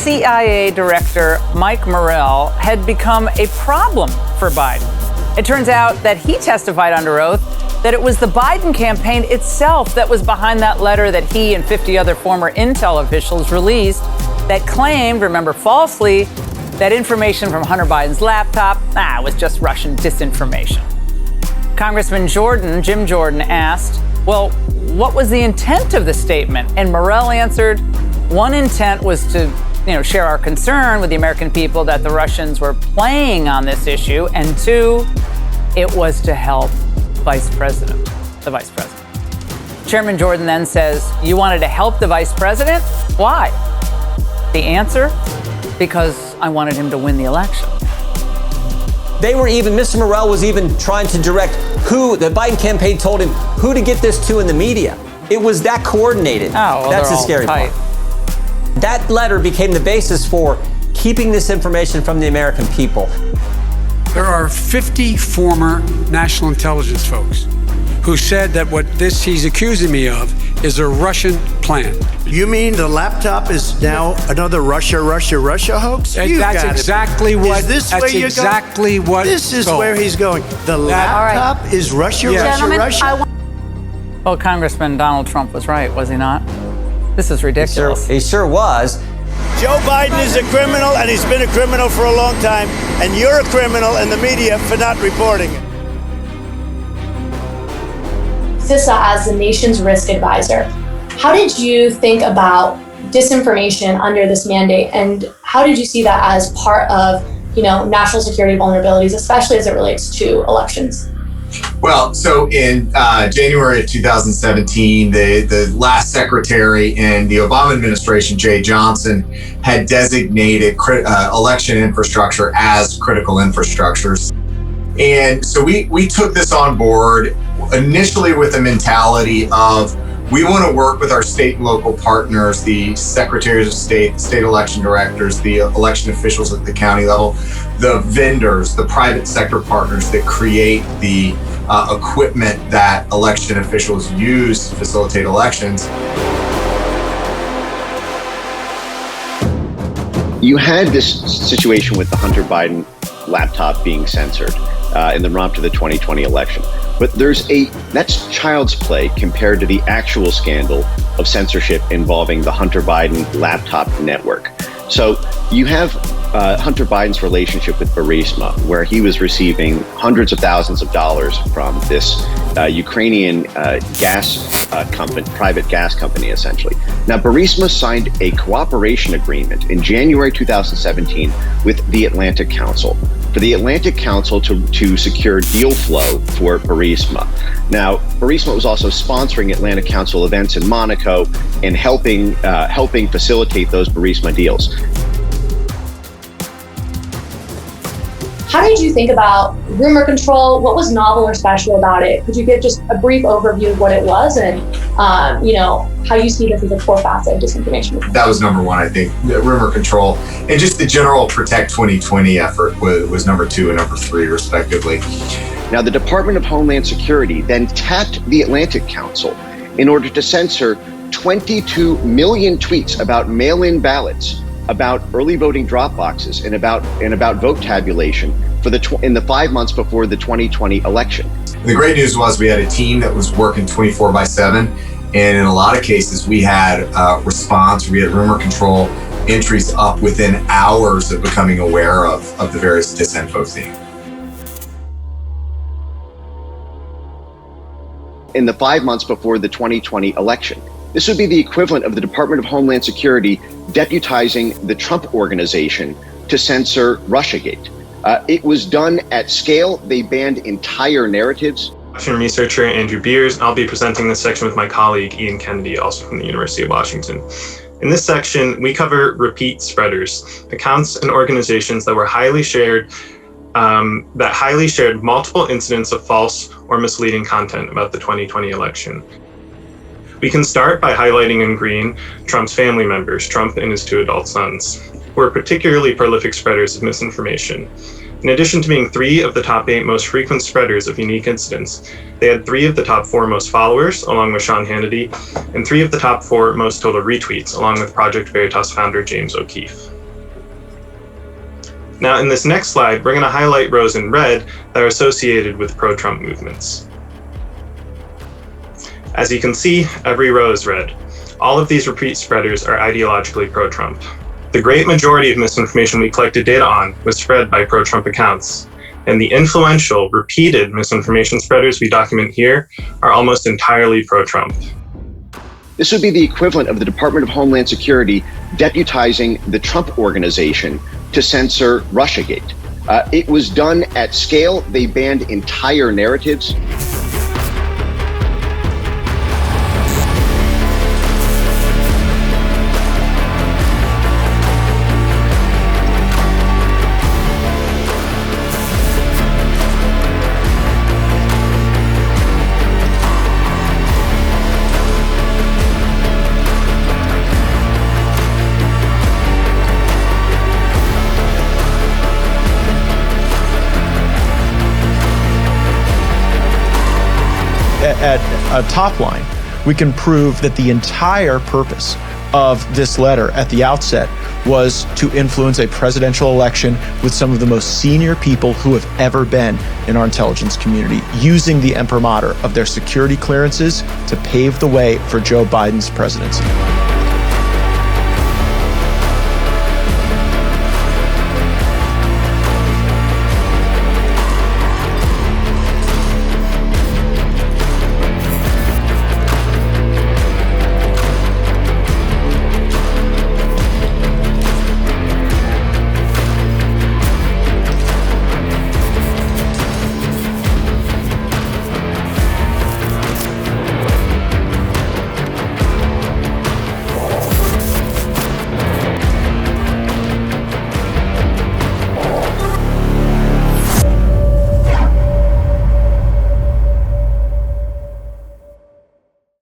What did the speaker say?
CIA Director Mike Morell had become a problem for Biden. It turns out that he testified under oath that it was the Biden campaign itself that was behind that letter that he and 50 other former intel officials released that claimed, remember falsely, that information from Hunter Biden's laptop was just Russian disinformation. Congressman Jim Jordan asked, well, what was the intent of the statement? And Morell answered, one intent was to share our concern with the American people that the Russians were playing on this issue. And two, it was to help the vice president. Chairman Jordan then says, you wanted to help the vice president? Why? The answer, because I wanted him to win the election. Mr. Morell was even trying to direct who, the Biden campaign told him who to get this to in the media. It was that coordinated. Well, that's the scary part. That letter became the basis for keeping this information from the American people. There are 50 former national intelligence folks who said that what he's accusing me of is a Russian plan. You mean the laptop is now another Russia hoax? That's exactly what. This is where he's going. The laptop is Russia. Well, Congressman Donald Trump was right, was he not? This is ridiculous. He sure was. Joe Biden is a criminal, and he's been a criminal for a long time, and you're a criminal in the media for not reporting it. CISA as the nation's risk advisor, how did you think about disinformation under this mandate, and how did you see that as part of, national security vulnerabilities, especially as it relates to elections? Well, so in January of 2017, the last secretary in the Obama administration, Jay Johnson, had designated election infrastructure as critical infrastructures. And so we took this on board initially with the mentality of we want to work with our state and local partners, the secretaries of state, state election directors, the election officials at the county level, the vendors, the private sector partners that create the equipment that election officials use to facilitate elections. You had this situation with the Hunter Biden laptop being censored in the run-up to the 2020 election. But that's child's play compared to the actual scandal of censorship involving the Hunter Biden laptop network. So you have Hunter Biden's relationship with Burisma, where he was receiving hundreds of thousands of dollars from this Ukrainian private gas company, essentially. Now, Burisma signed a cooperation agreement in January 2017 with the Atlantic Council, for the Atlantic Council to secure deal flow for Burisma. Now, Burisma was also sponsoring Atlantic Council events in Monaco and helping facilitate those Burisma deals. How did you think about rumor control? What was novel or special about it? Could you give just a brief overview of what it was and, how you see this as a core facet of disinformation? That was number one, I think. Rumor control and just the general Protect 2020 effort was number two and number three, respectively. Now, the Department of Homeland Security then tapped the Atlantic Council in order to censor 22 million tweets about mail-in ballots, about early voting drop boxes, and about vote tabulation in the 5 months before the 2020 election. The great news was we had a team that was working 24/7, and in a lot of cases we had response. We had rumor control entries up within hours of becoming aware of the various DISINFO things. In the 5 months before the 2020 election. This would be the equivalent of the Department of Homeland Security deputizing the Trump organization to censor Russiagate. It was done at scale. They banned entire narratives. Washington researcher Andrew Beers. I'll be presenting this section with my colleague Ian Kennedy, also from the University of Washington. In this section, we cover repeat spreaders, accounts and organizations that were highly shared multiple incidents of false or misleading content about the 2020 election. We can start by highlighting in green Trump's family members, Trump and his two adult sons, who are particularly prolific spreaders of misinformation. In addition to being 3 of the top 8 most frequent spreaders of unique incidents, they had 3 of the top 4 most followers, along with Sean Hannity, and 3 of the top 4 most total retweets, along with Project Veritas founder James O'Keefe. Now, in this next slide, we're going to highlight rows in red that are associated with pro-Trump movements. As you can see, every row is red. All of these repeat spreaders are ideologically pro-Trump. The great majority of misinformation we collected data on was spread by pro-Trump accounts, and the influential, repeated misinformation spreaders we document here are almost entirely pro-Trump. This would be the equivalent of the Department of Homeland Security deputizing the Trump Organization to censor Russiagate. It was done at scale. They banned entire narratives. At a top line, we can prove that the entire purpose of this letter at the outset was to influence a presidential election with some of the most senior people who have ever been in our intelligence community, using the imprimatur of their security clearances to pave the way for Joe Biden's presidency.